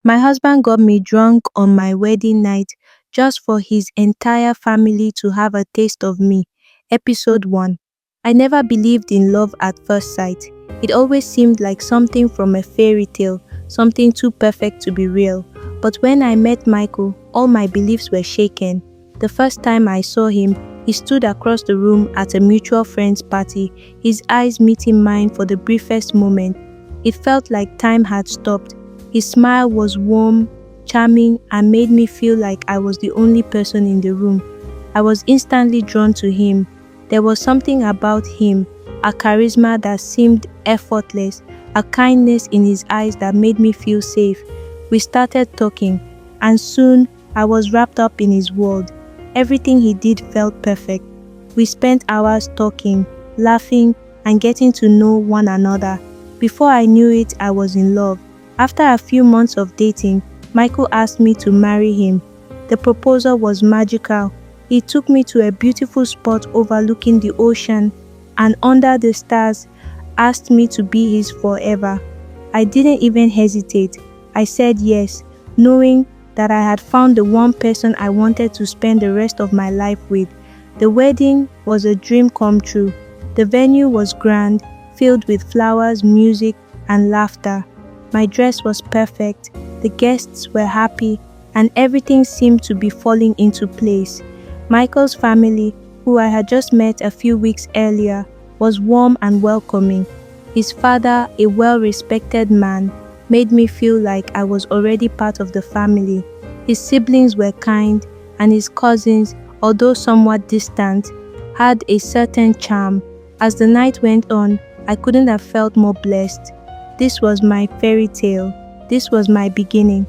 My husband got me drunk on my wedding night just for his entire family to have a taste of me. Episode 1. I never believed in love at first sight. It always seemed like something from a fairy tale, something too perfect to be real. But when I met Michael, all my beliefs were shaken. The first time I saw him, he stood across the room at a mutual friend's party, his eyes meeting mine for the briefest moment. It felt like time had stopped. His smile was warm, charming, and made me feel like I was the only person in the room. I was instantly drawn to him. There was something about him, a charisma that seemed effortless, a kindness in his eyes that made me feel safe. We started talking, and soon I was wrapped up in his world. Everything he did felt perfect. We spent hours talking, laughing, and getting to know one another. Before I knew it, I was in love. After a few months of dating, Michael asked me to marry him. The proposal was magical. He took me to a beautiful spot overlooking the ocean and under the stars asked me to be his forever. I didn't even hesitate. I said yes, knowing that I had found the one person I wanted to spend the rest of my life with. The wedding was a dream come true. The venue was grand, filled with flowers, music, and laughter. My dress was perfect, the guests were happy, and everything seemed to be falling into place. Michael's family, who I had just met a few weeks earlier, was warm and welcoming. His father, a well-respected man, made me feel like I was already part of the family. His siblings were kind, and his cousins, although somewhat distant, had a certain charm. As the night went on, I couldn't have felt more blessed. This was my fairy tale. This was my beginning.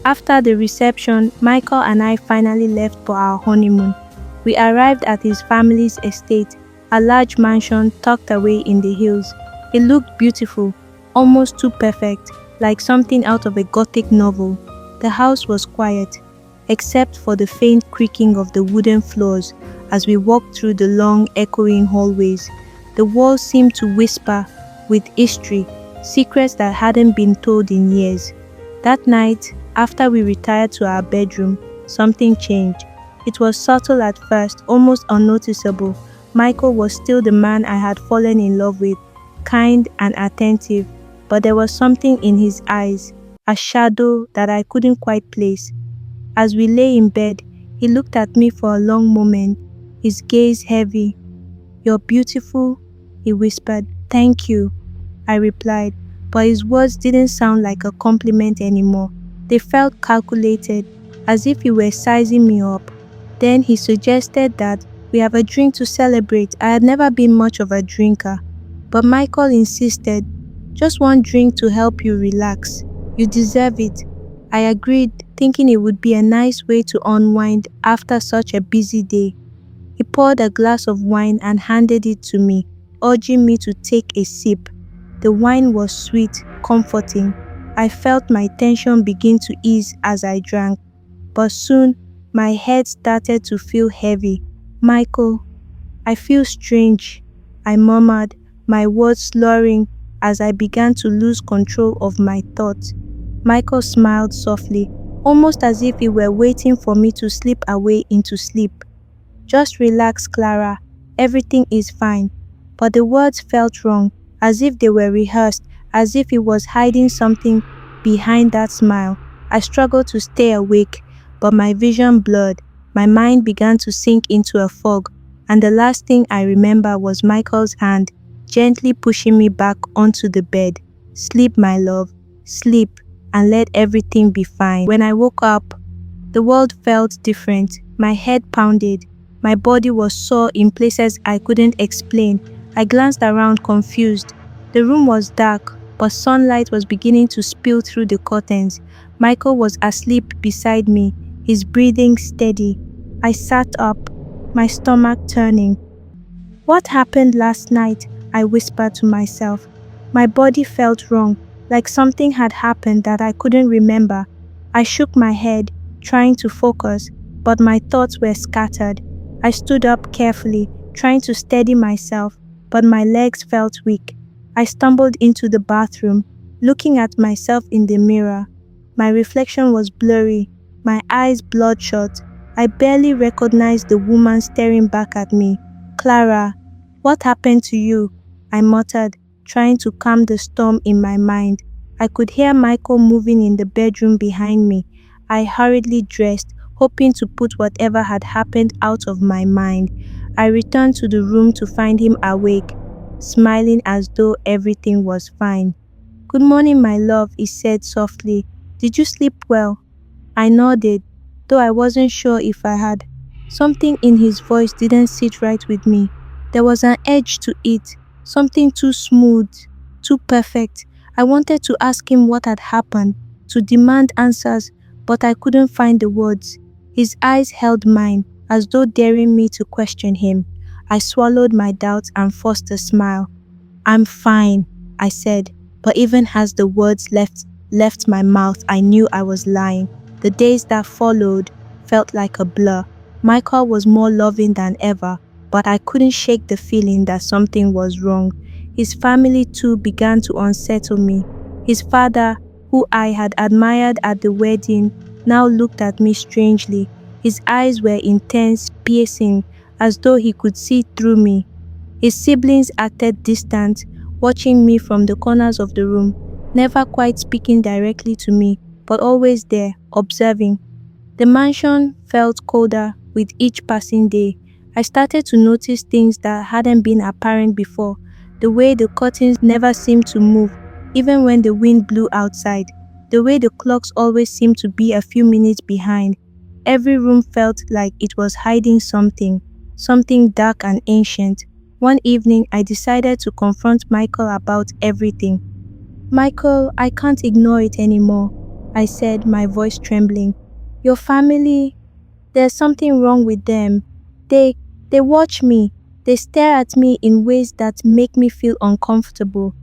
After the reception, Michael and I finally left for our honeymoon. We arrived at his family's estate, a large mansion tucked away in the hills. It looked beautiful, almost too perfect, like something out of a Gothic novel. The house was quiet, except for the faint creaking of the wooden floors as we walked through the long, echoing hallways. The walls seemed to whisper with history, secrets that hadn't been told in years. That night, after we retired to our bedroom, something changed. It was subtle at first, almost unnoticeable. Michael was still the man I had fallen in love with, kind and attentive, but there was something in his eyes, a shadow that I couldn't quite place. As we lay in bed, he looked at me for a long moment, his gaze heavy. "You're beautiful," he whispered. "Thank you," I replied, but his words didn't sound like a compliment anymore. They felt calculated, as if he were sizing me up. Then he suggested that we have a drink to celebrate. I had never been much of a drinker, but Michael insisted, "Just one drink to help you relax. You deserve it." I agreed, thinking it would be a nice way to unwind after such a busy day. He poured a glass of wine and handed it to me, urging me to take a sip. The wine was sweet, comforting. I felt my tension begin to ease as I drank, but soon my head started to feel heavy. "Michael, I feel strange," I murmured, my words slurring as I began to lose control of my thoughts. Michael smiled softly, almost as if he were waiting for me to slip away into sleep. "Just relax, Clara. Everything is fine." But the words felt wrong, as if they were rehearsed, as if he was hiding something behind that smile. I struggled to stay awake, but my vision blurred. My mind began to sink into a fog, and the last thing I remember was Michael's hand gently pushing me back onto the bed. "Sleep, my love. Sleep, and let everything be fine." When I woke up, the world felt different. My head pounded. My body was sore in places I couldn't explain. I glanced around confused. The room was dark, but sunlight was beginning to spill through the curtains. Michael was asleep beside me, his breathing steady. I sat up, my stomach turning. "What happened last night?" I whispered to myself. My body felt wrong, like something had happened that I couldn't remember. I shook my head, trying to focus, but my thoughts were scattered. I stood up carefully, trying to steady myself, but my legs felt weak. I stumbled into the bathroom, looking at myself in the mirror. My reflection was blurry, my eyes bloodshot. I barely recognized the woman staring back at me. "Clara, what happened to you?" I muttered, trying to calm the storm in my mind. I could hear Michael moving in the bedroom behind me. I hurriedly dressed, hoping to put whatever had happened out of my mind. I returned to the room to find him awake, smiling as though everything was fine. "Good morning, my love," he said softly. "Did you sleep well?" I nodded, though I wasn't sure if I had. Something in his voice didn't sit right with me. There was an edge to it, something too smooth, too perfect. I wanted to ask him what had happened, to demand answers, but I couldn't find the words. His eyes held mine, as though daring me to question him. I swallowed my doubts and forced a smile. "I'm fine," I said, but even as the words left my mouth, I knew I was lying. The days that followed felt like a blur. Michael was more loving than ever, but I couldn't shake the feeling that something was wrong. His family too began to unsettle me. His father, who I had admired at the wedding, now looked at me strangely. His eyes were intense, piercing, as though he could see through me. His siblings acted distant, watching me from the corners of the room, never quite speaking directly to me, but always there, observing. The mansion felt colder with each passing day. I started to notice things that hadn't been apparent before, the way the curtains never seemed to move, even when the wind blew outside, the way the clocks always seemed to be a few minutes behind. Every room felt like it was hiding something dark and ancient. One evening, I decided to confront Michael about everything. "Michael, I can't ignore it anymore," I said, my voice trembling. "Your family, there's something wrong with them. They watch me. They stare at me in ways that make me feel uncomfortable."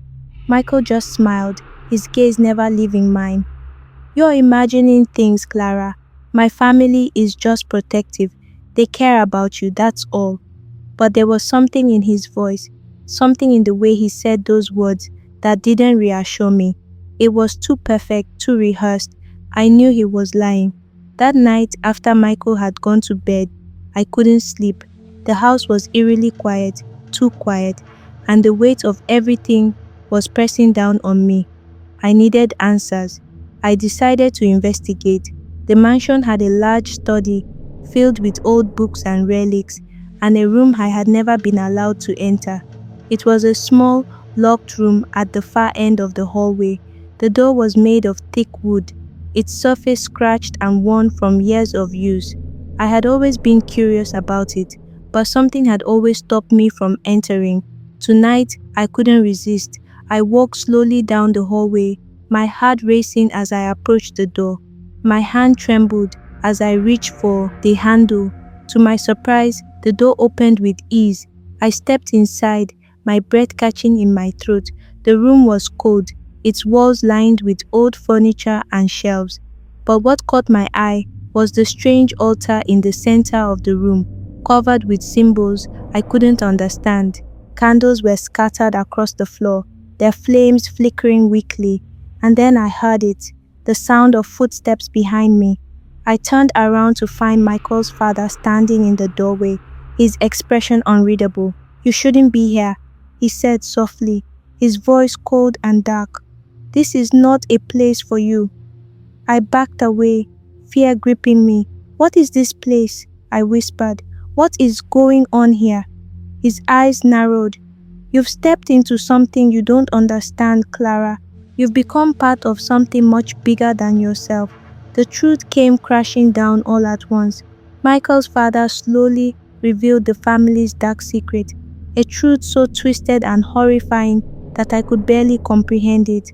Michael just smiled, his gaze never leaving mine. "You're imagining things, Clara. My family is just protective. They care about you, that's all." But there was something in his voice, something in the way he said those words that didn't reassure me. It was too perfect, too rehearsed. I knew he was lying. That night, after Michael had gone to bed, I couldn't sleep. The house was eerily quiet, too quiet, and the weight of everything was pressing down on me. I needed answers. I decided to investigate. The mansion had a large study filled with old books and relics, and a room I had never been allowed to enter. It was a small, locked room at the far end of the hallway. The door was made of thick wood, its surface scratched and worn from years of use. I had always been curious about it, but something had always stopped me from entering. Tonight, I couldn't resist. I walked slowly down the hallway, my heart racing as I approached the door. My hand trembled as I reached for the handle. To my surprise, the door opened with ease. I stepped inside, my breath catching in my throat. The room was cold, its walls lined with old furniture and shelves. But what caught my eye was the strange altar in the center of the room, covered with symbols I couldn't understand. Candles were scattered across the floor, their flames flickering weakly. And then I heard it, the sound of footsteps behind me. I turned around to find Michael's father standing in the doorway, his expression unreadable. "You shouldn't be here," he said softly, his voice cold and dark. "This is not a place for you." I backed away, fear gripping me. "What is this place?" I whispered. "What is going on here?" His eyes narrowed. "You've stepped into something you don't understand, Clara. You've become part of something much bigger than yourself." The truth came crashing down all at once. Michael's father slowly revealed the family's dark secret, a truth so twisted and horrifying that I could barely comprehend it.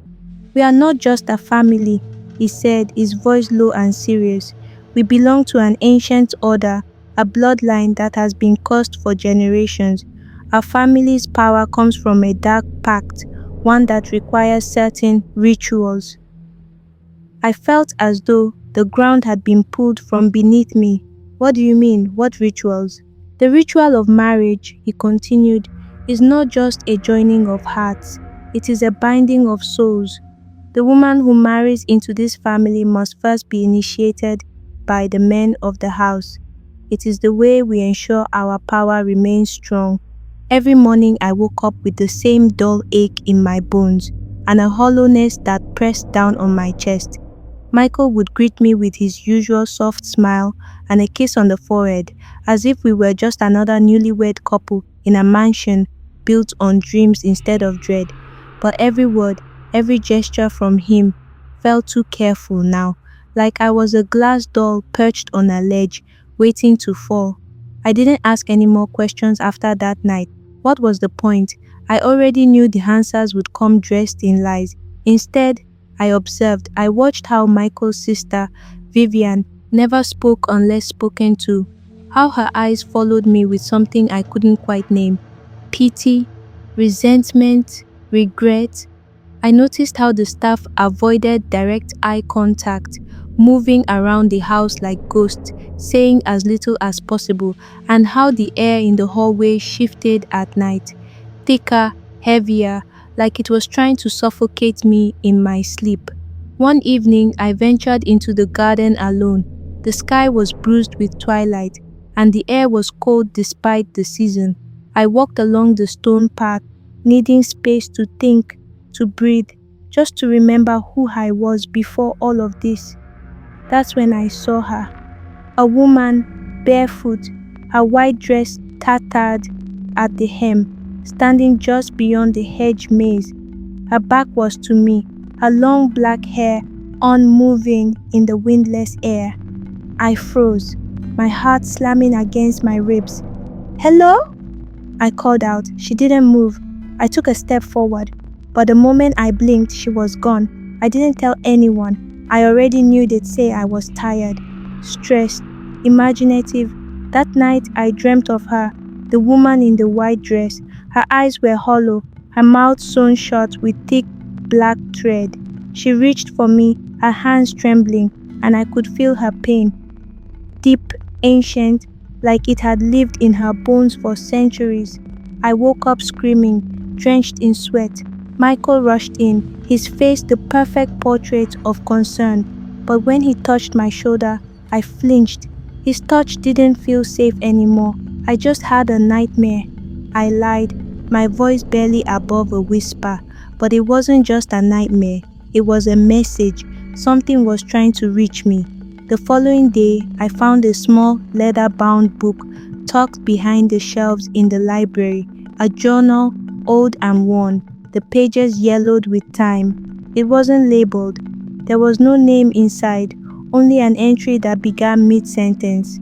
"We are not just a family," he said, his voice low and serious. "We belong to an ancient order, a bloodline that has been cursed for generations. Our family's power comes from a dark pact, one that requires certain rituals." I felt as though the ground had been pulled from beneath me. "What do you mean? What rituals?" "The ritual of marriage," he continued, "is not just a joining of hearts. It is a binding of souls. The woman who marries into this family must first be initiated by the men of the house. It is the way we ensure our power remains strong. Every morning I woke up with the same dull ache in my bones and a hollowness that pressed down on my chest. Michael would greet me with his usual soft smile and a kiss on the forehead, as if we were just another newlywed couple in a mansion built on dreams instead of dread. But every word, every gesture from him felt too careful now, like I was a glass doll perched on a ledge, waiting to fall. I didn't ask any more questions after that night. What was the point? I already knew the answers would come dressed in lies. Instead, I observed. I watched how Michael's sister, Vivian, never spoke unless spoken to, how her eyes followed me with something I couldn't quite name. Pity, resentment, regret. I noticed how the staff avoided direct eye contact, moving around the house like ghosts, saying as little as possible, and how the air in the hallway shifted at night, thicker, heavier, like it was trying to suffocate me in my sleep. One evening, I ventured into the garden alone. The sky was bruised with twilight, and the air was cold despite the season. I walked along the stone path, needing space to think, to breathe, just to remember who I was before all of this. That's when I saw her. A woman, barefoot, her white dress tattered at the hem, standing just beyond the hedge maze. Her back was to me, her long black hair unmoving in the windless air. I froze, my heart slamming against my ribs. "Hello?" I called out. She didn't move. I took a step forward, but the moment I blinked, she was gone. I didn't tell anyone. I already knew they'd say I was tired, stressed, imaginative. That night I dreamt of her, the woman in the white dress. Her eyes were hollow, her mouth sewn shut with thick black thread. She reached for me, her hands trembling, and I could feel her pain. Deep, ancient, like it had lived in her bones for centuries. I woke up screaming, drenched in sweat. Michael rushed in, his face the perfect portrait of concern. But when he touched my shoulder, I flinched. His touch didn't feel safe anymore. I just had a nightmare. I lied, my voice barely above a whisper. But it wasn't just a nightmare. It was a message. Something was trying to reach me. The following day, I found a small leather-bound book tucked behind the shelves in the library, a journal, old and worn, the pages yellowed with time. It wasn't labeled. There was no name inside, only an entry that began mid-sentence.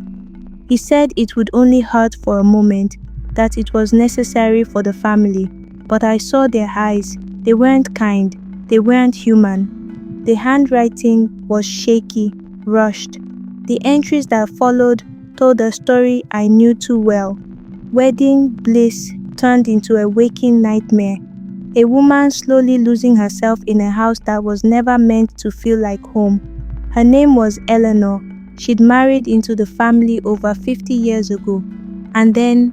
He said it would only hurt for a moment, that it was necessary for the family. But I saw their eyes. They weren't kind. They weren't human. The handwriting was shaky, rushed. The entries that followed told a story I knew too well. Wedding bliss turned into a waking nightmare. A woman slowly losing herself in a house that was never meant to feel like home. Her name was Eleanor. She'd married into the family over 50 years ago. And then,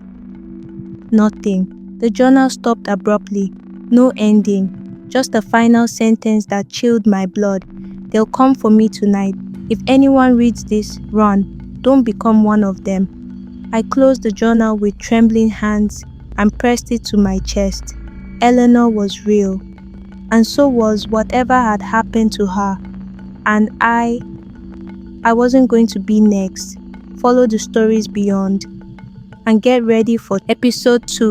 nothing. The journal stopped abruptly. No ending. Just a final sentence that chilled my blood. "They'll come for me tonight. If anyone reads this, run. Don't become one of them." I closed the journal with trembling hands and pressed it to my chest. Eleanor was real, and so was whatever had happened to her. And I wasn't going to be next. Follow the stories beyond and get ready for episode 2.